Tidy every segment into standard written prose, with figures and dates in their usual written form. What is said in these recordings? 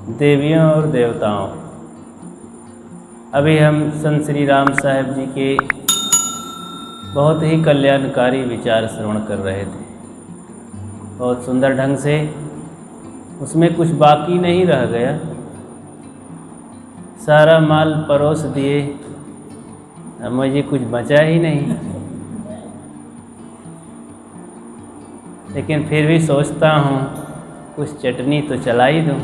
देवियों और देवताओं, अभी हम संत श्री राम साहब जी के बहुत ही कल्याणकारी विचार श्रवण कर रहे थे। बहुत सुंदर ढंग से, उसमें कुछ बाकी नहीं रह गया, सारा माल परोस दिए, मुझे कुछ बचा ही नहीं। लेकिन फिर भी सोचता हूँ कुछ चटनी तो चला ही दूँ।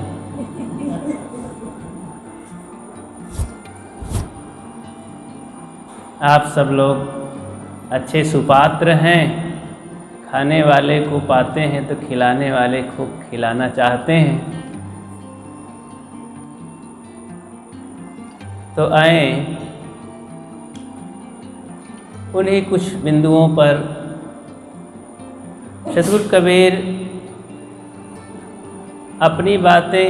आप सब लोग अच्छे सुपात्र हैं, खाने वाले को पाते हैं तो खिलाने वाले को खिलाना चाहते हैं। तो आए उन्हीं कुछ बिंदुओं पर सतगुरु कबीर अपनी बातें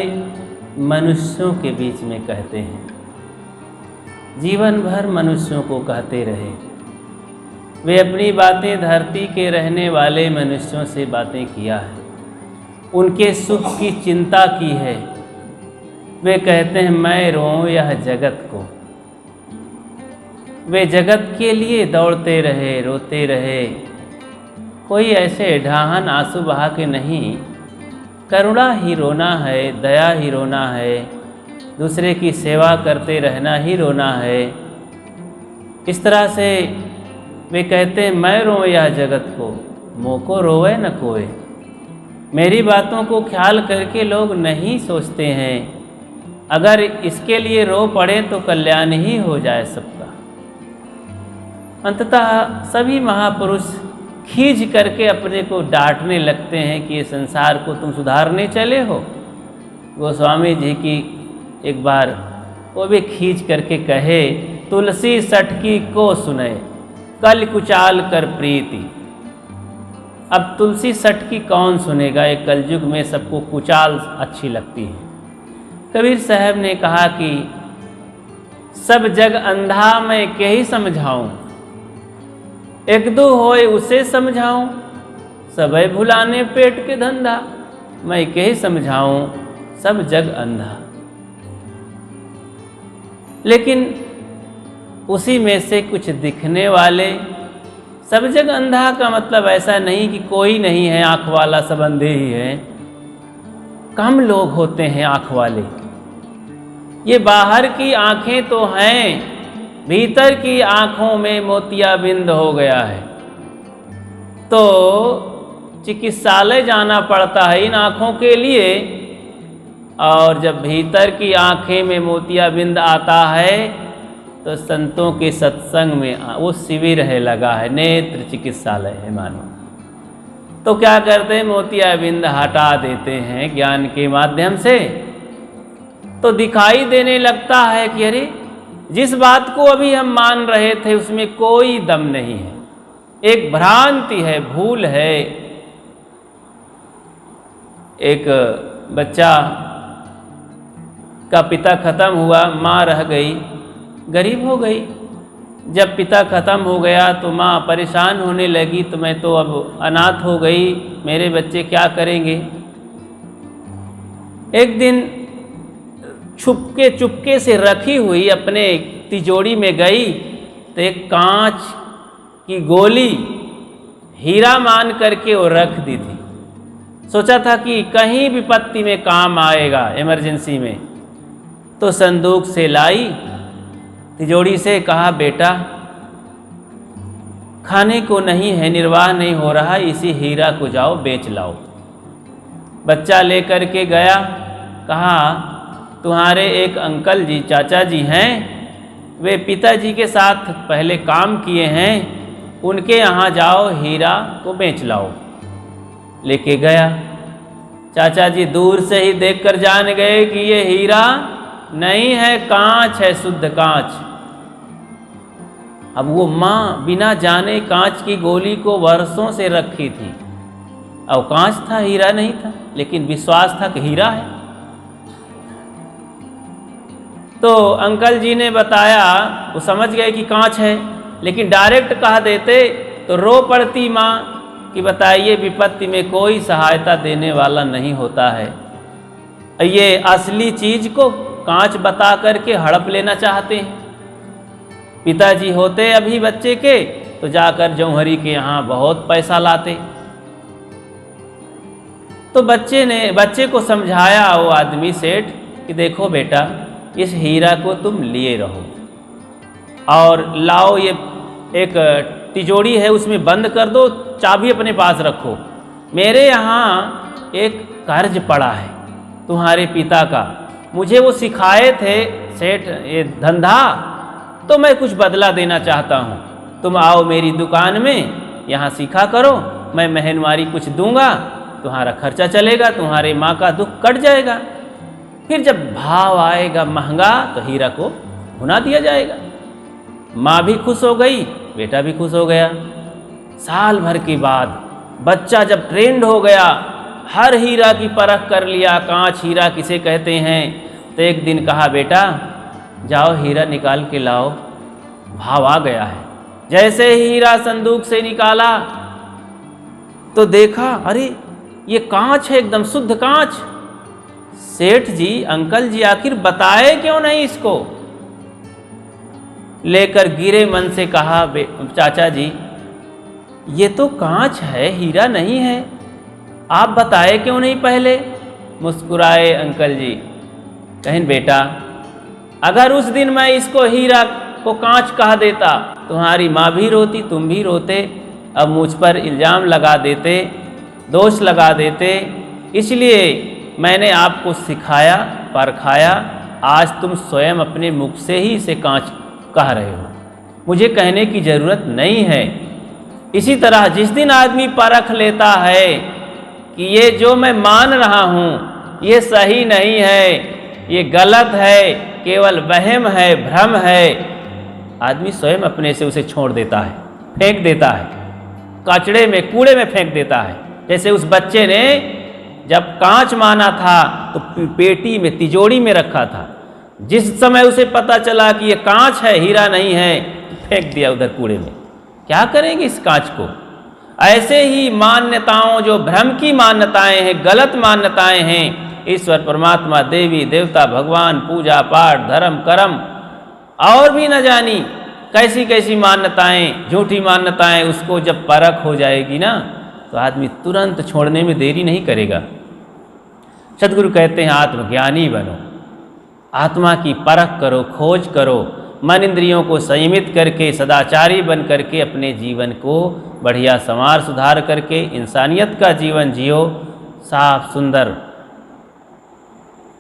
मनुष्यों के बीच में कहते हैं। जीवन भर मनुष्यों को कहते रहे। वे अपनी बातें धरती के रहने वाले मनुष्यों से बातें किया है, उनके सुख की चिंता की है। वे कहते हैं मैं रोऊं यह जगत को। वे जगत के लिए दौड़ते रहे, रोते रहे। कोई ऐसे ढाहन आंसू बहा के नहीं, करुणा ही रोना है, दया ही रोना है, दूसरे की सेवा करते रहना ही रोना है। इस तरह से वे कहते हैं मैं रोऊं यह जगत को, मोको रोवे न कोई। मेरी बातों को ख्याल करके लोग नहीं सोचते हैं, अगर इसके लिए रो पड़े तो कल्याण ही हो जाए सबका। अंततः सभी महापुरुष खींच करके अपने को डांटने लगते हैं कि ये संसार को तुम सुधारने चले हो। गोस्वामी जी की एक बार वो भी खींच करके कहे, तुलसी सटकी को सुने कल कुचाल कर प्रीति। अब तुलसी सटकी कौन सुनेगा, एक कलयुग में सबको कुचाल अच्छी लगती है। कबीर साहब ने कहा कि सब जग अंधा मैं के ही समझाऊं, एक दो होए उसे समझाऊं, सबे भुलाने पेट के धंधा, मैं के ही समझाऊं सब जग अंधा। लेकिन उसी में से कुछ दिखने वाले, सब जग अंधा का मतलब ऐसा नहीं कि कोई नहीं है आँख वाला, सब अंधे ही हैं। कम लोग होते हैं आँख वाले। ये बाहर की आँखें तो हैं, भीतर की आँखों में मोतियाबिंद हो गया है। तो चिकित्सालय जाना पड़ता है इन आँखों के लिए, और जब भीतर की आँखें में मोतियाबिंद आता है तो संतों के सत्संग में वो शिविर है लगा है, नेत्र चिकित्सालय है मानो। तो क्या करते हैं, मोतियाबिंद हटा देते हैं ज्ञान के माध्यम से। तो दिखाई देने लगता है कि अरे जिस बात को अभी हम मान रहे थे उसमें कोई दम नहीं है, एक भ्रांति है, भूल है। एक बच्चा का पिता खत्म हुआ, माँ रह गई, गरीब हो गई। जब पिता खत्म हो गया तो माँ परेशान होने लगी, तो मैं तो अब अनाथ हो गई, मेरे बच्चे क्या करेंगे। एक दिन छुपके चुपके से रखी हुई अपने तिजोरी में गई तो एक कांच की गोली हीरा मान करके वो रख दी थी। सोचा था कि कहीं विपत्ति में काम आएगा, इमरजेंसी में। तो संदूक से लाई, तिजोरी से कहा बेटा खाने को नहीं है, निर्वाह नहीं हो रहा, इसी हीरा को जाओ बेच लाओ। बच्चा लेकर के गया, कहा तुम्हारे एक अंकल जी, चाचा जी हैं, वे पिताजी के साथ पहले काम किए हैं, उनके यहाँ जाओ हीरा को बेच लाओ। लेके गया। चाचा जी दूर से ही देखकर जान गए कि ये हीरा नहीं है, कांच है, शुद्ध कांच। अब वो माँ बिना जाने कांच की गोली को वर्षों से रखी थी। अब कांच था, हीरा नहीं था, लेकिन विश्वास था कि हीरा है। तो अंकल जी ने बताया, वो समझ गए कि कांच है, लेकिन डायरेक्ट कह देते तो रो पड़ती माँ कि बताइए विपत्ति में कोई सहायता देने वाला नहीं होता है। ये असली चीज को कांच बता करके हड़प लेना चाहते हैं। पिताजी होते अभी बच्चे के तो जाकर जौहरी के यहाँ बहुत पैसा लाते। तो बच्चे को समझाया वो आदमी सेठ कि देखो बेटा, इस हीरा को तुम लिए रहो और लाओ, ये एक तिजोरी है उसमें बंद कर दो, चाबी अपने पास रखो। मेरे यहाँ एक कर्ज पड़ा है तुम्हारे पिता का, मुझे वो सिखाए थे सेठ ये धंधा, तो मैं कुछ बदला देना चाहता हूँ। तुम आओ मेरी दुकान में, यहाँ सीखा करो, मैं महीनवारी कुछ दूंगा, तुम्हारा खर्चा चलेगा, तुम्हारे माँ का दुख कट जाएगा। फिर जब भाव आएगा महंगा तो हीरा को भुना दिया जाएगा। माँ भी खुश हो गई, बेटा भी खुश हो गया। साल भर के बाद बच्चा जब ट्रेंड हो गया, हर हीरा की परख कर लिया, कांच हीरा किसे कहते हैं, तो एक दिन कहा बेटा जाओ हीरा निकाल के लाओ। भाव आ गया है। जैसे ही हीरा संदूक से निकाला तो देखा, अरे ये कांच है, एकदम शुद्ध कांच। सेठ जी, अंकल जी, आखिर बताए क्यों नहीं इसको? लेकर गिरे मन से कहा, चाचा जी ये तो कांच है, हीरा नहीं है, आप बताए क्यों नहीं पहले? मुस्कुराए अंकल जी, कहें बेटा अगर उस दिन मैं इसको हीरा को कांच कह देता, तुम्हारी माँ भी रोती, तुम भी रोते, अब मुझ पर इल्ज़ाम लगा देते, दोष लगा देते। इसलिए मैंने आपको सिखाया, परखाया, आज तुम स्वयं अपने मुख से ही इसे कांच कह रहे हो, मुझे कहने की ज़रूरत नहीं है। इसी तरह जिस दिन आदमी परख लेता है कि ये जो मैं मान रहा हूँ ये सही नहीं है, ये गलत है, केवल वहम है, भ्रम है, आदमी स्वयं अपने से उसे छोड़ देता है, फेंक देता है, कचड़े में, कूड़े में फेंक देता है। जैसे उस बच्चे ने जब कांच माना था तो पेटी में, तिजोरी में रखा था, जिस समय उसे पता चला कि ये कांच है, हीरा नहीं है, फेंक दिया उधर कूड़े में। क्या करेंगे इस कांच को? ऐसे ही मान्यताओं, जो भ्रम की मान्यताएं हैं, गलत मान्यताएं हैं, ईश्वर, परमात्मा, देवी देवता, भगवान, पूजा पाठ, धर्म, कर्म और भी न जानी कैसी कैसी मान्यताएं, झूठी मान्यताएं, उसको जब परख हो जाएगी ना तो आदमी तुरंत छोड़ने में देरी नहीं करेगा। सद्गुरु कहते हैं आत्मज्ञानी बनो, आत्मा की परख करो, खोज करो, मन इंद्रियों को संयमित करके सदाचारी बन करके अपने जीवन को बढ़िया संवार सुधार करके इंसानियत का जीवन जियो, साफ सुंदर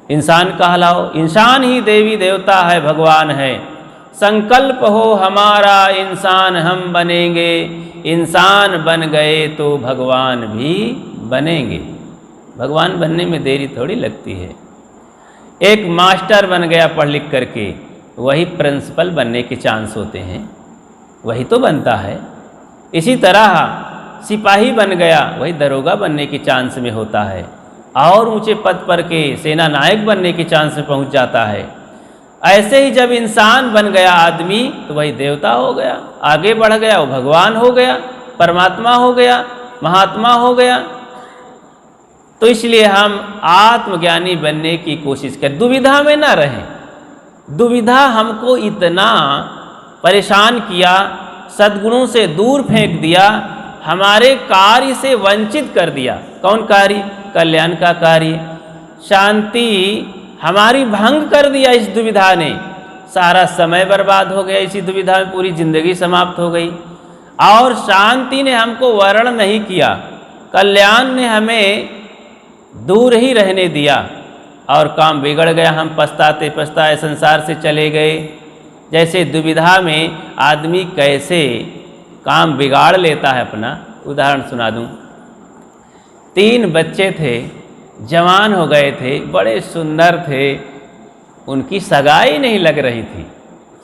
इंसान कहलाओ। इंसान ही देवी देवता है, भगवान है। संकल्प हो हमारा इंसान हम बनेंगे, इंसान बन गए तो भगवान भी बनेंगे। भगवान बनने में देरी थोड़ी लगती है। एक मास्टर बन गया पढ़ लिख करके, वही प्रिंसिपल बनने के चांस होते हैं, वही तो बनता है। इसी तरह सिपाही बन गया, वही दरोगा बनने के चांस में होता है, और ऊंचे पद पर के सेना नायक बनने के चांस में पहुंच जाता है। ऐसे ही जब इंसान बन गया आदमी तो वही देवता हो गया, आगे बढ़ गया, वो भगवान हो गया, परमात्मा हो गया, महात्मा हो गया। तो इसलिए हम आत्मज्ञानी बनने की कोशिश करें, दुविधा में ना रहें। दुविधा हमको इतना परेशान किया, सद्गुणों से दूर फेंक दिया, हमारे कार्य से वंचित कर दिया। कौन कार्य? कल्याण का कार्य। शांति हमारी भंग कर दिया इस दुविधा ने, सारा समय बर्बाद हो गया इसी दुविधा में, पूरी जिंदगी समाप्त हो गई। और शांति ने हमको वर्ण नहीं किया, कल्याण ने हमें दूर ही रहने दिया और काम बिगड़ गया। हम पछताते पछताए संसार से चले गए। जैसे दुविधा में आदमी कैसे काम बिगाड़ लेता है अपना, उदाहरण सुना दूं। 3 बच्चे थे, जवान हो गए थे, बड़े सुंदर थे, उनकी सगाई नहीं लग रही थी।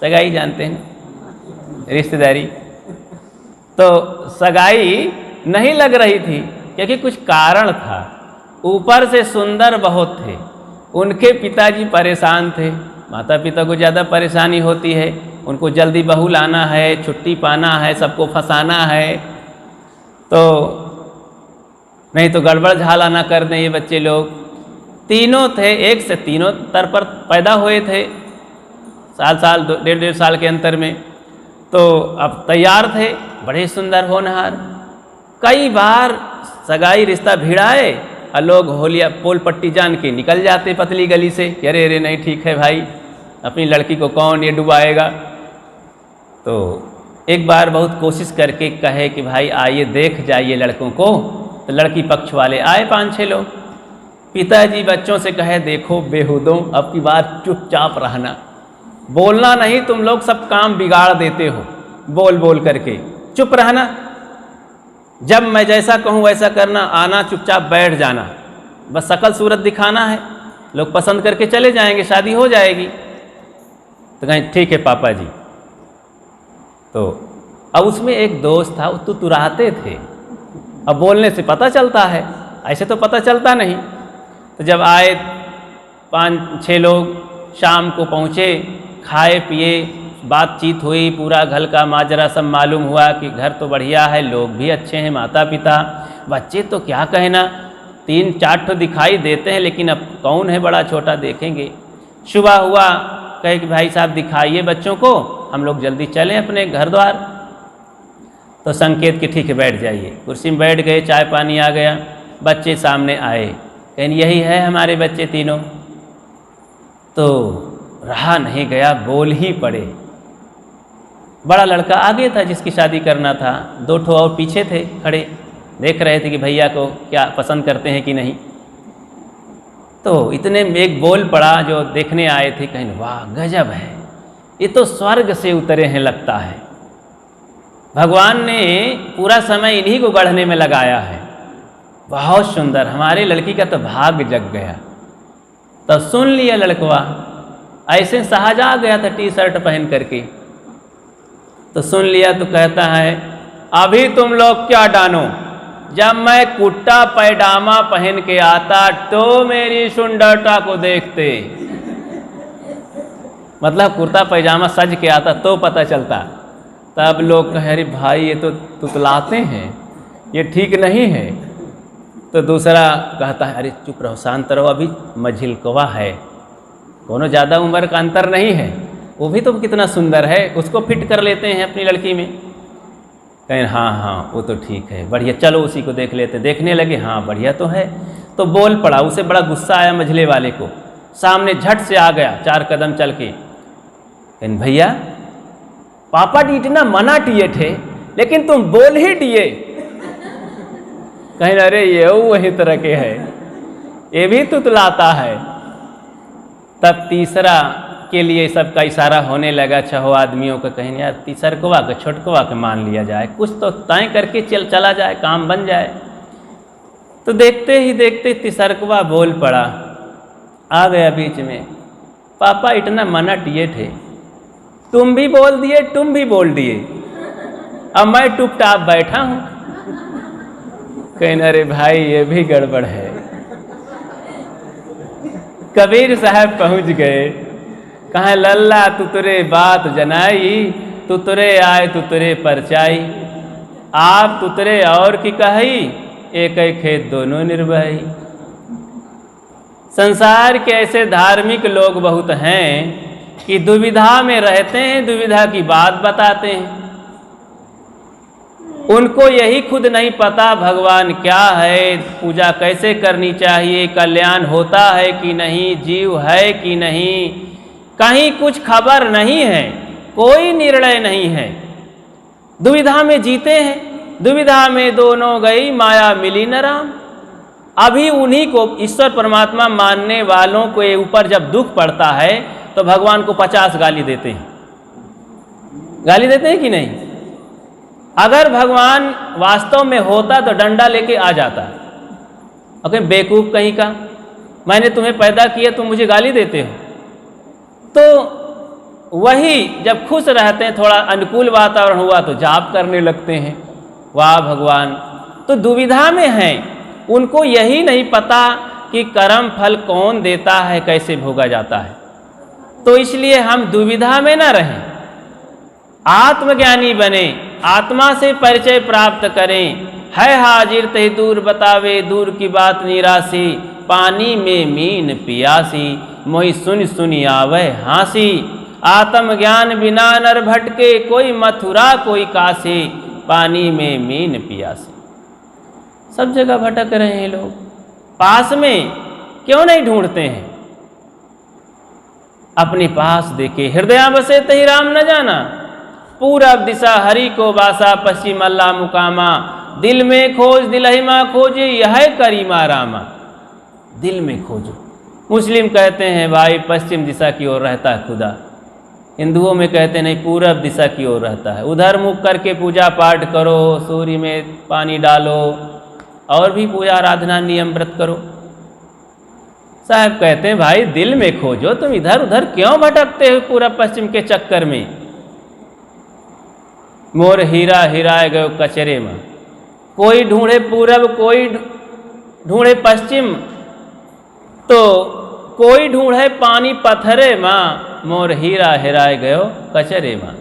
सगाई जानते हैं, रिश्तेदारी। तो सगाई नहीं लग रही थी क्योंकि कुछ कारण था। ऊपर से सुंदर बहुत थे, उनके पिताजी परेशान थे। माता पिता को ज़्यादा परेशानी होती है, उनको जल्दी बहू लाना है, छुट्टी पाना है, सबको फंसाना है, तो नहीं तो गड़बड़ झाला ना कर दें ये बच्चे लोग। तीनों थे, एक से तीनों तर पर पैदा हुए थे, साल 1.5 साल के अंतर में। तो अब तैयार थे, बड़े सुंदर होनहार। कई बार सगाई रिश्ता भिड़ाए और लोग होलिया पोल पट्टी जान के निकल जाते पतली गली से कि अरे अरे नहीं ठीक है भाई, अपनी लड़की को कौन ये डुबाएगा। तो एक बार बहुत कोशिश करके कहे कि भाई आइए देख जाइए लड़कों को। तो लड़की पक्ष वाले आए 5-6 लोग। पिताजी बच्चों से कहे देखो बेहुदों, अब की बार चुपचाप रहना, बोलना नहीं, तुम लोग सब काम बिगाड़ देते हो बोल बोल करके, चुप रहना, जब मैं जैसा कहूँ वैसा करना, आना चुपचाप बैठ जाना, बस शकल सूरत दिखाना है, लोग पसंद करके चले जाएंगे, शादी हो जाएगी। तो कहें ठीक है पापा जी। तो अब उसमें एक दोस्त था, वो तुतुराते थे, अब बोलने से पता चलता है, ऐसे तो पता चलता नहीं। तो जब आए 5-6 लोग, शाम को पहुँचे, खाए पिए, बातचीत हुई, पूरा घर का माजरा सब मालूम हुआ कि घर तो बढ़िया है, लोग भी अच्छे हैं, माता पिता, बच्चे तो क्या कहना, 3-4 ठो दिखाई देते हैं, लेकिन अब कौन है बड़ा छोटा देखेंगे। सुबह हुआ, कहे कि भाई साहब दिखाइए बच्चों को, हम लोग जल्दी चलें अपने घर द्वार। तो संकेत कि ठीक है बैठ जाइए। कुर्सी में बैठ गए, चाय पानी आ गया, बच्चे सामने आए, कहें यही है हमारे बच्चे तीनों। तो रहा नहीं गया, बोल ही पड़े। बड़ा लड़का आगे था जिसकी शादी करना था, 2 ठो और पीछे थे खड़े, देख रहे थे कि भैया को क्या पसंद करते हैं कि नहीं। तो इतने में एक बोल पड़ा, जो देखने आए थे, कहें वाह गजब है, ये तो स्वर्ग से उतरे हैं लगता है, भगवान ने पूरा समय इन्हीं को गढ़ने में लगाया है, बहुत सुंदर, हमारे लड़की का तो भाग्य जग गया। तो सुन लिया लड़कवा, ऐसे सहजा गया था टी-शर्ट पहन करके। तो सुन लिया तो कहता है अभी तुम लोग क्या डानो, जब मैं कुर्ता पैजामा पहन के आता तो मेरी सुंदरता को देखते। मतलब कुर्ता पैजामा सज के आता तो पता चलता। तब लोग कहे अरे भाई ये तो तुतलाते हैं, ये ठीक नहीं है। तो दूसरा कहता है अरे चुप रहो, शांत रहो, अभी मझिलकवा है, दोनों ज़्यादा उम्र का अंतर नहीं है, वो भी तो कितना सुंदर है, उसको फिट कर लेते हैं अपनी लड़की में। कहें हाँ हाँ वो तो ठीक है, बढ़िया, चलो उसी को देख लेते। देखने लगे, हाँ बढ़िया तो है। तो बोल पड़ा, उसे बड़ा गुस्सा आया मझले वाले को, सामने झट से आ गया 4 कदम चल के। कहें भैया पापा जी इतना मना किए थे लेकिन तुम बोल ही दिए। कहें अरे ये वही तरह के है, ये भी तुतलाता है। तब तीसरा के लिए सबका इशारा होने लगा, 6 आदमियों का। कहें यार तीसरकवा के छोटकवा के मान लिया जाए, कुछ तो तय करके चला जाए, काम बन जाए। तो देखते ही देखते तीसरकवा बोल पड़ा, आ गया बीच में, पापा इतना मना किए थे, तुम भी बोल दिए, तुम भी बोल दिए, अब मैं चुपचाप बैठा हूं। कहें अरे भाई ये भी गड़बड़ है। कबीर साहब पहुंच गए, कहा लल्ला तुतरे बात जनाई, तुतरे आए तुतरे परचाई, आप तुतरे और की कही, एक एक खेत दोनों निर्भई। संसार के ऐसे धार्मिक लोग बहुत हैं कि दुविधा में रहते हैं, दुविधा की बात बताते हैं। उनको यही खुद नहीं पता भगवान क्या है, पूजा कैसे करनी चाहिए, कल्याण होता है कि नहीं, जीव है कि नहीं, कहीं कुछ खबर नहीं है, कोई निर्णय नहीं है, दुविधा में जीते हैं। दुविधा में दोनों गई माया मिली न राम। अभी उन्हीं को, ईश्वर परमात्मा मानने वालों के ऊपर जब दुख पड़ता है तो भगवान को 50 गाली देते हैं। गाली देते हैं कि नहीं? अगर भगवान वास्तव में होता तो डंडा लेके आ जाता। ओके बेवकूफ़ कहीं का, मैंने तुम्हें पैदा किया, तुम मुझे गाली देते हो। तो वही जब खुश रहते हैं, थोड़ा अनुकूल वातावरण हुआ तो जाप करने लगते हैं, वाह भगवान। तो दुविधा में हैं, उनको यही नहीं पता कि कर्म फल कौन देता है, कैसे भोगा जाता है। तो इसलिए हम दुविधा में ना रहें, आत्मज्ञानी बने, आत्मा से परिचय प्राप्त करें। है हाजिर तही दूर बतावे, दूर की बात निराशी, पानी में मीन पियासी, मोहि सुन सुनी आवे हासी, आत्मज्ञान बिना नर भटके, कोई मथुरा कोई काशी, पानी में मीन पियासी। सब जगह भटक रहे हैं लोग, पास में क्यों नहीं ढूंढते हैं? अपने पास देखे हृदय बसे तही राम न जाना, पूरब दिशा हरि को बासा, पश्चिम अल्लाह मुकामा, दिल में खोज दिलहिमा खोजे, यह करीमा रामा। दिल में खोजो। मुस्लिम कहते हैं भाई पश्चिम दिशा की ओर रहता है खुदा, हिंदुओं में कहते नहीं पूरब दिशा की ओर रहता है। उधर मुख करके पूजा पाठ करो, सूर्य में पानी डालो और भी पूजा आराधना नियम व्रत करो। साहब कहते हैं भाई दिल में खोजो, तुम इधर उधर क्यों भटकते हो पूरब पश्चिम के चक्कर में? मोर हीरा हिराए गयो कचरे में, कोई ढूंढे पूरब कोई ढूंढे पश्चिम, तो कोई ढूंढे पानी पत्थरे माँ, मोर हीरा हिराए गयो कचरे माँ।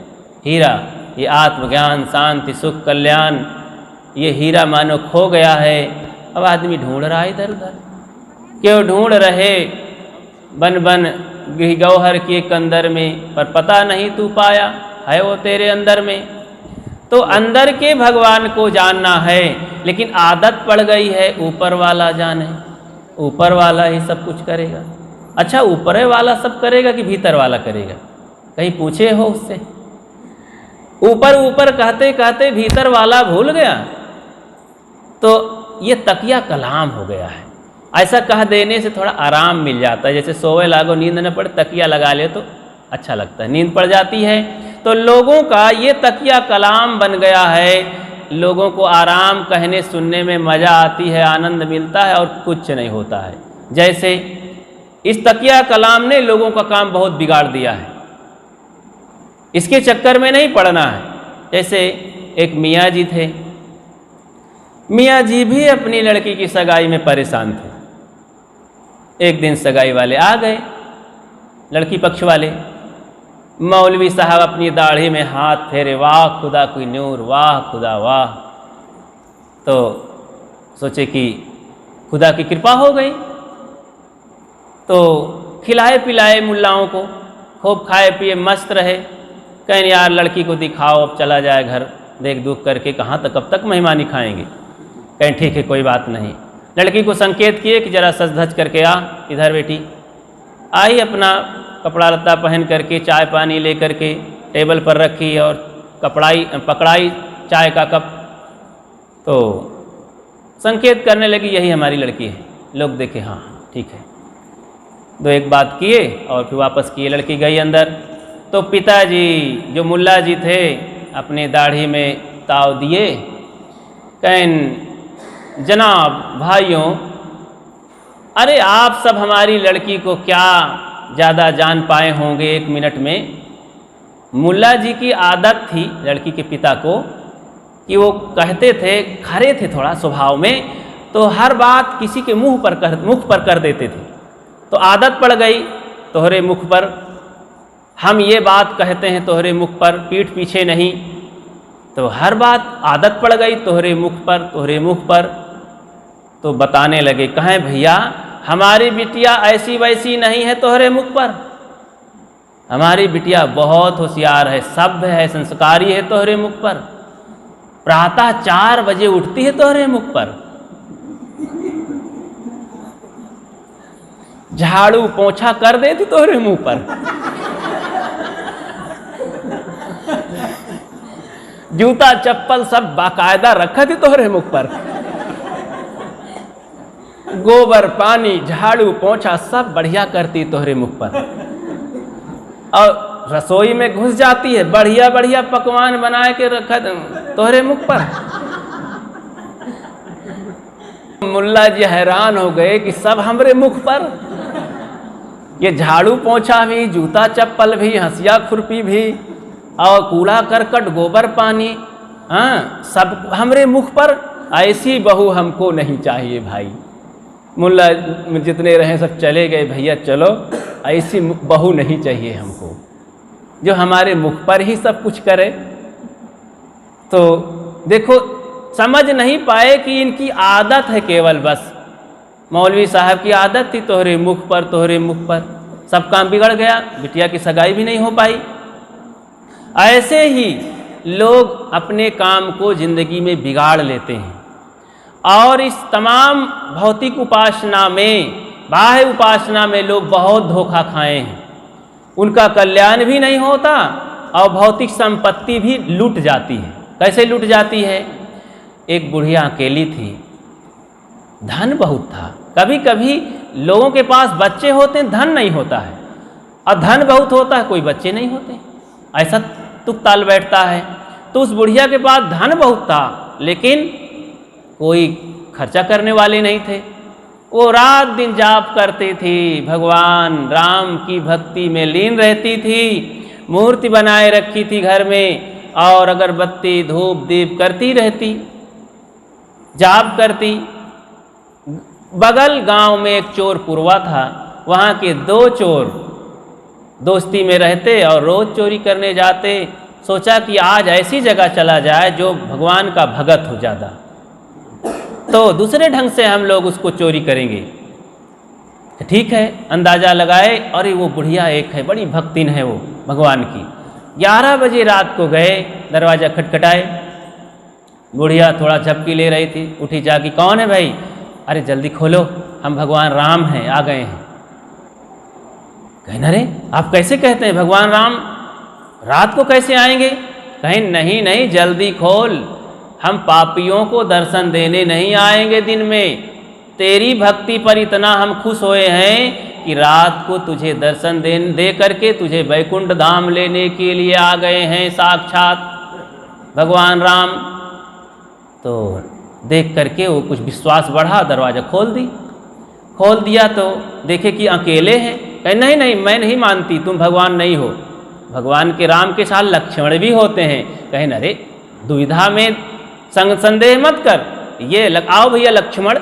हीरा ये आत्मज्ञान शांति सुख कल्याण, ये हीरा मानो खो गया है। अब आदमी ढूंढ रहा है इधर उधर, क्यों ढूंढ रहे बन बन गृह गौहर के कंदर में, पर पता नहीं तू पाया है वो तेरे अंदर में। तो अंदर के भगवान को जानना है, लेकिन आदत पड़ गई है ऊपर वाला जाने, ऊपर वाला ही सब कुछ करेगा। अच्छा ऊपर वाला सब करेगा कि भीतर वाला करेगा? कहीं पूछे हो उससे? ऊपर ऊपर कहते कहते भीतर वाला भूल गया, तो ये तकिया कलाम हो गया है। ऐसा कह देने से थोड़ा आराम मिल जाता है, जैसे सोए लागो नींद न पड़े, तकिया लगा ले तो अच्छा लगता है, नींद पड़ जाती है। तो लोगों का ये तकिया कलाम बन गया है, लोगों को आराम कहने सुनने में मज़ा आती है, आनंद मिलता है और कुछ नहीं होता है। जैसे इस तकिया कलाम ने लोगों का काम बहुत बिगाड़ दिया है, इसके चक्कर में नहीं पड़ना है। जैसे एक मियाँ जी थे, मियाँ जी भी अपनी लड़की की सगाई में परेशान थे। एक दिन सगाई वाले आ गए, लड़की पक्ष वाले, मौलवी साहब अपनी दाढ़ी में हाथ फेरे, वाह खुदा की नूर, वाह खुदा वाह। तो सोचे कि खुदा की कृपा हो गई, तो खिलाए पिलाए मुल्लाओं को, खूब खाए पिए मस्त रहे। कहें यार लड़की को दिखाओ, अब चला जाए घर, देख दुख करके कहाँ तक कब तक मेहमानी खाएंगे। कहें ठीक है कोई बात नहीं। लड़की को संकेत किए कि जरा सज धज करके आ इधर बेटी। आई, अपना कपड़ा लत्ता पहन करके, चाय पानी ले करके टेबल पर रखी और पकड़ाई चाय का कप। तो संकेत करने लगी यही हमारी लड़की है। लोग देखे हाँ ठीक है, दो एक बात किए और फिर वापस किए। लड़की गई अंदर, तो पिताजी जो मुल्ला जी थे अपने दाढ़ी में ताव दिए। कहें जनाब भाइयों, अरे आप सब हमारी लड़की को क्या ज़्यादा जान पाए होंगे एक मिनट में। मुल्ला जी की आदत थी लड़की के पिता को कि वो कहते थे, खरे थे थोड़ा स्वभाव में, तो हर बात किसी के मुख पर कर देते थे। तो आदत पड़ गई तोहरे मुख पर, हम ये बात कहते हैं तोहरे मुख पर, पीठ पीछे नहीं। तो हर बात आदत पड़ गई तोहरे मुख पर, तोहरे मुख पर। तो बताने लगे, कहें भैया हमारी बिटिया ऐसी वैसी नहीं है तोहरे मुख पर, हमारी बिटिया बहुत होशियार है, सभ्य है, संस्कारी है तोहरे मुख पर। प्रातः 4 बजे उठती है तोहरे मुख पर, झाड़ू पोछा कर देती तोहरे मुंह पर, जूता चप्पल सब बाकायदा रखा थी तोहरे मुख पर, गोबर पानी झाड़ू पोछा सब बढ़िया करती तोहरे मुख पर। और रसोई में घुस जाती है, बढ़िया बढ़िया पकवान बना के रखा तोहरे मुख पर। मुल्ला जी हैरान हो गए कि सब हमरे मुख पर, ये झाड़ू पोछा भी, जूता चप्पल भी, हंसिया खुरपी भी, और कूड़ा करकट गोबर पानी, हाँ सब हमरे मुख पर। ऐसी बहू हमको नहीं चाहिए भाई। मुल्ला जितने रहे सब चले गए, भैया चलो ऐसी बहू नहीं चाहिए हमको जो हमारे मुख पर ही सब कुछ करे। तो देखो समझ नहीं पाए कि इनकी आदत है केवल बस मौलवी साहब की आदत थी तोहरे मुख पर, सब काम बिगड़ गया, बिटिया की सगाई भी नहीं हो पाई। ऐसे ही लोग अपने काम को जिंदगी में बिगाड़ लेते हैं और इस तमाम भौतिक उपासना में, बाह्य उपासना में लोग बहुत धोखा खाए हैं। उनका कल्याण भी नहीं होता और भौतिक संपत्ति भी लूट जाती है। कैसे लूट जाती है? एक बुढ़िया अकेली थी, धन बहुत था। कभी कभी लोगों के पास बच्चे होते हैं, धन नहीं होता है, और धन बहुत होता है, कोई बच्चे नहीं होते। ऐसा तुक ताल बैठता है। तो उस बुढ़िया के पास धन बहुत था, लेकिन कोई खर्चा करने वाले नहीं थे। वो रात दिन जाप करती थी, भगवान राम की भक्ति में लीन रहती थी, मूर्ति बनाए रखी थी घर में, और अगरबत्ती धूप दीप करती रहती, जाप करती। बगल गांव में एक चोर पुरवा था, वहाँ के 2 चोर दोस्ती में रहते और रोज़ चोरी करने जाते। सोचा कि आज ऐसी जगह चला जाए जो भगवान का भगत हो ज़्यादा, तो दूसरे ढंग से हम लोग उसको चोरी करेंगे। ठीक है, अंदाज़ा लगाए, अरे वो बुढ़िया एक है, बड़ी भक्तिन है वो भगवान की। 11 बजे रात को गए, दरवाज़ा खटखटाए, बुढ़िया थोड़ा झपकी ले रही थी, उठी जाके, कौन है भाई? अरे जल्दी खोलो, हम भगवान राम हैं, आ गए हैं। कहें अरे आप कैसे कहते हैं भगवान राम रात को कैसे आएंगे? कहें नहीं नहीं, जल्दी खोल, हम पापियों को दर्शन देने नहीं आएंगे दिन में, तेरी भक्ति पर इतना हम खुश हुए हैं कि रात को तुझे दर्शन दे करके तुझे वैकुंठ धाम लेने के लिए आ गए हैं साक्षात भगवान राम। तो देख करके वो कुछ विश्वास बढ़ा, दरवाज़ा खोल दिया तो देखे कि अकेले हैं। कहे नहीं नहीं, मैं नहीं मानती, तुम भगवान नहीं हो, भगवान के राम के साथ लक्ष्मण भी होते हैं। कहें अरे दुविधा में संदेह मत कर, ये आओ भैया लक्ष्मण।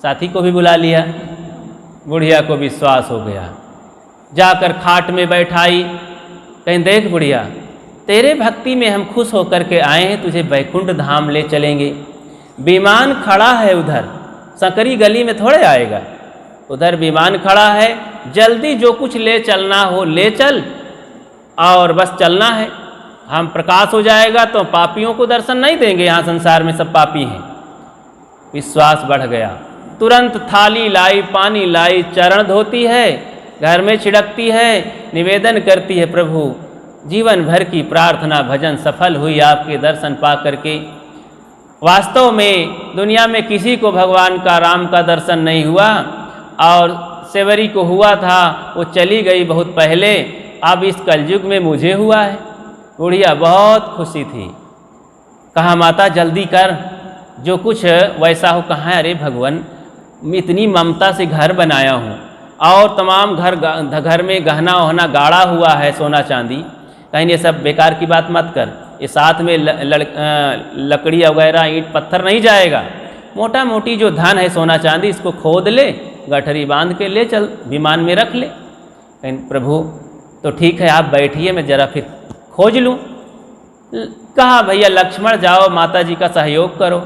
साथी को भी बुला लिया, बुढ़िया को विश्वास हो गया, जाकर खाट में बैठाई। कहीं देख बुढ़िया, तेरे भक्ति में हम खुश होकर के आए हैं, तुझे वैकुंठ धाम ले चलेंगे। विमान खड़ा है उधर, सकरी गली में थोड़े आएगा, उधर विमान खड़ा है, जल्दी जो कुछ ले चलना हो ले चल, और बस चलना है, हम प्रकाश हो जाएगा तो पापियों को दर्शन नहीं देंगे, यहाँ संसार में सब पापी हैं। विश्वास बढ़ गया, तुरंत थाली लाई, पानी लाई, चरण धोती है, घर में छिड़कती है, निवेदन करती है, प्रभु जीवन भर की प्रार्थना भजन सफल हुई आपके दर्शन पा करके। वास्तव में दुनिया में किसी को भगवान का राम का दर्शन नहीं हुआ, और सेवरी को हुआ था, वो चली गई बहुत पहले, अब इस कलयुग में मुझे हुआ है। बुढ़िया बहुत खुशी थी, कहा माता जल्दी कर, जो कुछ वैसा हो। कहाँ है? अरे भगवान, इतनी ममता से घर बनाया हूँ, और तमाम घर में गहना वहना गाड़ा हुआ है, सोना चांदी। कहीं ये सब बेकार की बात मत कर, ये साथ में लकड़ी वगैरह ईंट पत्थर नहीं जाएगा, मोटा मोटी जो धन है सोना चांदी, इसको खोद ले, गठरी बांध के ले चल, विमान में रख ले। कहीं प्रभु तो ठीक है, आप बैठिए, मैं जरा फिर खोज लूँ। कहा भैया लक्ष्मण जाओ, माता जी का सहयोग करो।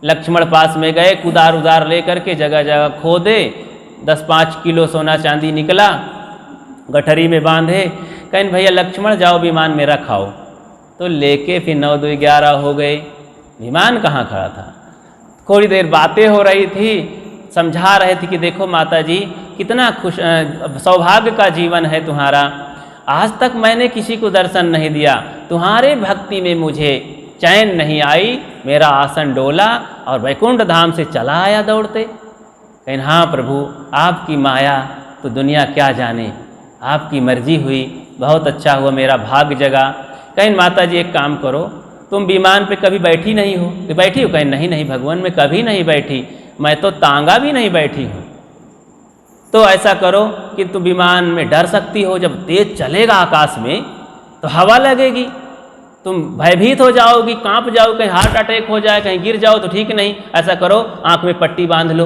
लक्ष्मण पास में गए, कुदार उदार ले करके जगह जगह खोदे, 10-5 किलो सोना चांदी निकला, गठरी में बांधे। कहीं भैया लक्ष्मण जाओ, विमान में रखाओ। तो लेके फिर 9-2-11 हो गए, विमान कहाँ खड़ा था। थोड़ी देर बातें हो रही थी, समझा रहे थे कि देखो माता जी, कितना खुश सौभाग्य का जीवन है तुम्हारा, आज तक मैंने किसी को दर्शन नहीं दिया, तुम्हारे भक्ति में मुझे चैन नहीं आई, मेरा आसन डोला और वैकुंठ धाम से चला आया दौड़ते। कहीं हाँ प्रभु, आपकी माया तो दुनिया क्या जाने, आपकी मर्जी हुई, बहुत अच्छा हुआ, मेरा भाग्य जगा। कहीं माता जी एक काम करो, तुम विमान पे कभी बैठी नहीं हो? कि बैठी हो? कहीं नहीं नहीं भगवान, मैं कभी नहीं बैठी, मैं तो तांगा भी नहीं बैठी हूँ। तो ऐसा करो कि तुम विमान में डर सकती हो, जब तेज चलेगा आकाश में तो हवा लगेगी, तुम भयभीत हो जाओगी, कांप जाओ, कहीं हार्ट अटैक हो जाए, कहीं गिर जाओ तो ठीक नहीं। ऐसा करो, आँख में पट्टी बांध लो,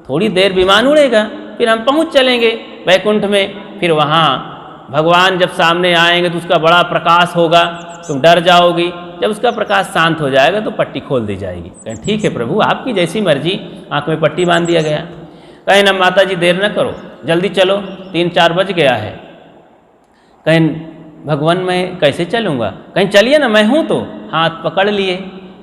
थोड़ी देर विमान उड़ेगा, फिर हम पहुँच चलेंगे वैकुंठ में। फिर वहाँ भगवान जब सामने आएंगे तो उसका बड़ा प्रकाश होगा, तुम डर जाओगी। जब उसका प्रकाश शांत हो जाएगा तो पट्टी खोल दी जाएगी। कहें ठीक है प्रभु, आपकी जैसी मर्जी। आँख में पट्टी बांध दिया गया। कहें ना माता जी देर न करो, जल्दी चलो, 3-4 बज गया है। कहें भगवान मैं कैसे चलूँगा? कहीं चलिए ना, मैं हूँ तो। हाथ पकड़ लिए,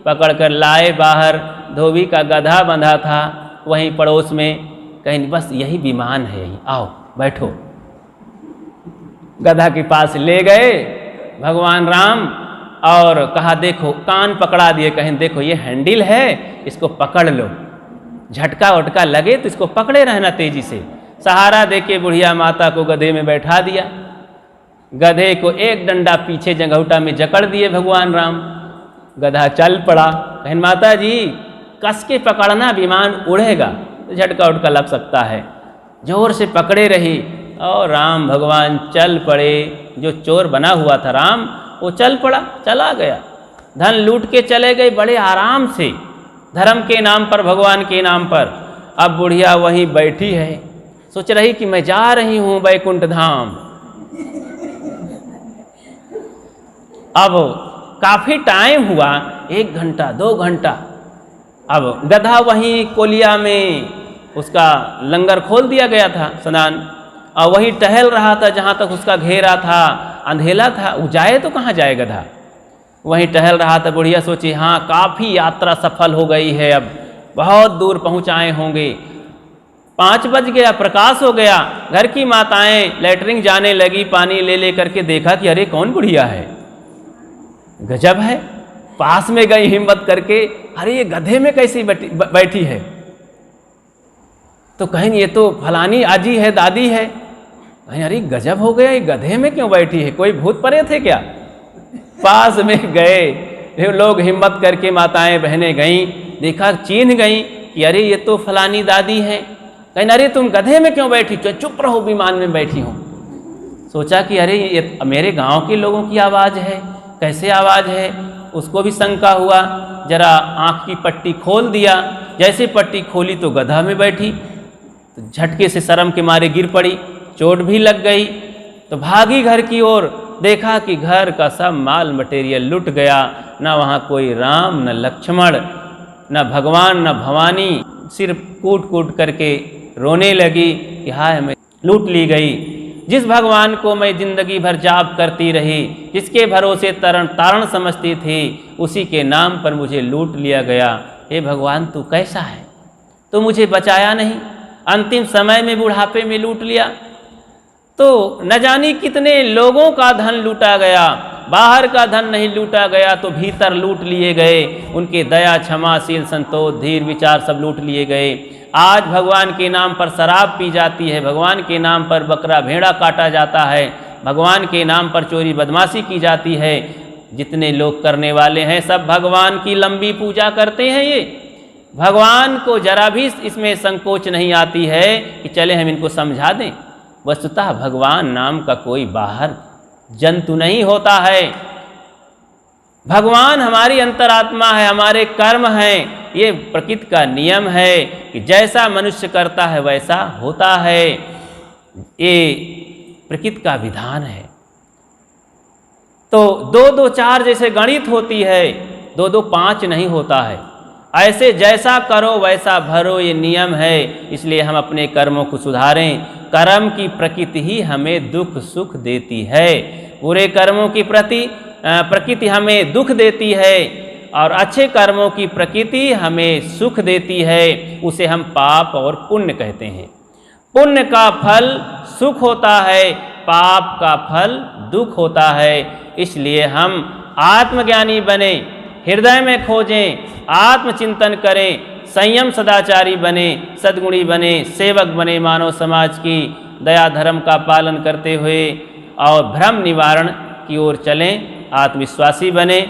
पकड़ कर लाए बाहर। धोबी का गधा बंधा था वहीं पड़ोस में। कहीं बस यही विमान है, यही आओ बैठो। गधा के पास ले गए भगवान राम और कहा देखो, कान पकड़ा दिए। कहें देखो ये हैंडल है, इसको पकड़ लो, झटका वटका लगे तो इसको पकड़े रहना तेजी से। सहारा देके बुढ़िया माता को गधे में बैठा दिया। गधे को एक डंडा पीछे जंघौटा में जकड़ दिए भगवान राम। गधा चल पड़ा। कहें माता जी कस के पकड़ना, विमान उड़ेगा तो झटका उटका लग सकता है। जोर से पकड़े रही और राम भगवान चल पड़े। जो चोर बना हुआ था राम, वो चल पड़ा, चला गया। धन लूट के चले गए बड़े आराम से, धर्म के नाम पर, भगवान के नाम पर। अब बुढ़िया वहीं बैठी है, सोच रही कि मैं जा रही हूँ बैकुंठ धाम। अब काफी टाइम हुआ, 1 घंटा 2 घंटा। अब गधा वहीं कोलिया में उसका लंगर खोल दिया गया था स्नान, और वहीं टहल रहा था जहाँ तक उसका घेरा था। अंधेला था, वो जाए तो कहाँ जाए गधा, वहीं टहल रहा था। बुढ़िया सोची हाँ काफ़ी यात्रा सफल हो गई है, अब बहुत दूर पहुँचाए होंगे। 5 बज गया, प्रकाश हो गया। घर की माताएं लेटरिन जाने लगी, पानी ले ले करके देखा कि अरे कौन बुढ़िया है, गजब है। पास में गई हिम्मत करके, अरे ये गधे में कैसी बैठी है? तो कहें ये तो फलानी आजी है, दादी है। कहें अरे गजब हो गया, ये गधे में क्यों बैठी है, कोई भूत परे थे क्या? पास में गए लोग, हिम्मत करके माताएं बहनें गईं, देखा चिन्ह गईं कि अरे ये तो फलानी दादी है। कहें अरे तुम गधे में क्यों बैठी? चुप रहो, विमान में बैठी हूँ। सोचा कि अरे ये मेरे गांव के लोगों की आवाज़ है, कैसे आवाज़ है? उसको भी शंका हुआ, जरा आँख की पट्टी खोल दिया। जैसे पट्टी खोली तो गधा में बैठी, तो झटके से शर्म के मारे गिर पड़ी, चोट भी लग गई। तो भागी घर की ओर, देखा कि घर का सब माल मटेरियल लुट गया। ना वहाँ कोई राम, न लक्ष्मण, न भगवान, न भवानी। सिर्फ कूट कूट करके रोने लगी कि हाय मैं लूट ली गई। जिस भगवान को मैं जिंदगी भर जाप करती रही, जिसके भरोसे तारण समझती थी, उसी के नाम पर मुझे लूट लिया गया। हे भगवान तू कैसा है? तो मुझे बचाया नहीं, अंतिम समय में बुढ़ापे में लूट लिया। तो न जानी कितने लोगों का धन लूटा गया। बाहर का धन नहीं लूटा गया तो भीतर लूट लिए गए। उनके दया, क्षमाशील, संतोष, धीर, विचार सब लूट लिए गए। आज भगवान के नाम पर शराब पी जाती है, भगवान के नाम पर बकरा भेड़ा काटा जाता है, भगवान के नाम पर चोरी बदमाशी की जाती है। जितने लोग करने वाले हैं सब भगवान की लंबी पूजा करते हैं। ये भगवान को जरा भी इसमें संकोच नहीं आती है कि चले हम इनको समझा दें। वस्तुतः भगवान नाम का कोई बाहर जंतु नहीं होता है। भगवान हमारी अंतरात्मा है, हमारे कर्म हैं। ये प्रकृति का नियम है कि जैसा मनुष्य करता है वैसा होता है। ये प्रकृति का विधान है। तो 2-2 4 जैसे गणित होती है, 2-2 5 नहीं होता है। ऐसे जैसा करो वैसा भरो, ये नियम है। इसलिए हम अपने कर्मों को सुधारें। कर्म की प्रकृति ही हमें दुख सुख देती है। बुरे कर्मों की प्रकृति हमें दुख देती है और अच्छे कर्मों की प्रकृति हमें सुख देती है। उसे हम पाप और पुण्य कहते हैं। पुण्य का फल सुख होता है, पाप का फल दुख होता है। इसलिए हम आत्मज्ञानी बने, हृदय में खोजें, आत्मचिंतन करें, संयम सदाचारी बने, सद्गुणी बने, सेवक बने मानव समाज की, दया धर्म का पालन करते हुए और भ्रम निवारण की ओर चलें। आत्मविश्वासी बने,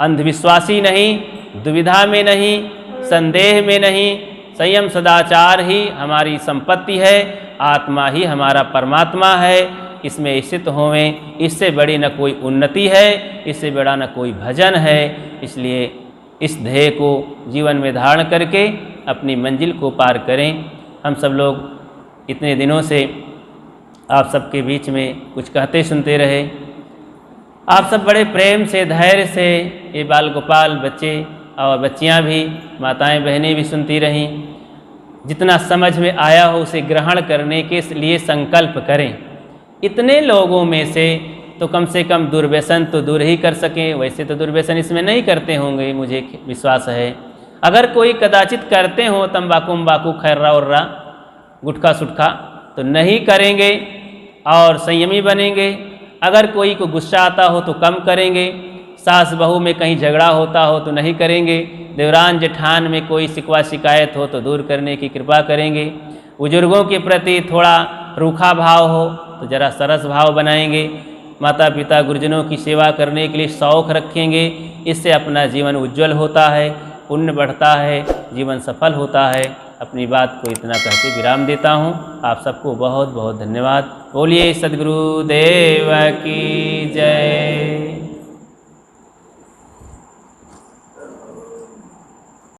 अंधविश्वासी नहीं, दुविधा में नहीं, संदेह में नहीं। संयम सदाचार ही हमारी संपत्ति है, आत्मा ही हमारा परमात्मा है। इसमें स्थित होवें। इससे बड़ी न कोई उन्नति है, इससे बड़ा न कोई भजन है। इसलिए इस ध्येय को जीवन में धारण करके अपनी मंजिल को पार करें। हम सब लोग इतने दिनों से आप सबके बीच में कुछ कहते सुनते रहे, आप सब बड़े प्रेम से, धैर्य से, ये बाल गोपाल बच्चे और बच्चियां भी, माताएं बहनें भी सुनती रहीं। जितना समझ में आया हो उसे ग्रहण करने के लिए संकल्प करें। इतने लोगों में से कम दुर्व्यसन तो दूर ही कर सकें। वैसे तो दुर्व्यसन इसमें नहीं करते होंगे, मुझे विश्वास है। अगर कोई कदाचित करते हो तंबाकू उम्बाकू, खैर्रा उर्रा, गुटखा सुटखा, तो नहीं करेंगे और संयमी बनेंगे। अगर कोई को गुस्सा आता हो तो कम करेंगे। सास बहू में कहीं झगड़ा होता हो तो नहीं करेंगे। देवरान जेठान में कोई शिकवा शिकायत हो तो दूर करने की कृपा करेंगे। बुजुर्गों के प्रति थोड़ा रूखा भाव हो तो जरा सरस भाव बनाएंगे। माता पिता गुरुजनों की सेवा करने के लिए शौक़ रखेंगे। इससे अपना जीवन उज्जवल होता है, पुण्य बढ़ता है, जीवन सफल होता है। अपनी बात को इतना कह के विराम देता हूँ। आप सबको बहुत बहुत धन्यवाद। बोलिए सद्गुरु देव की जय।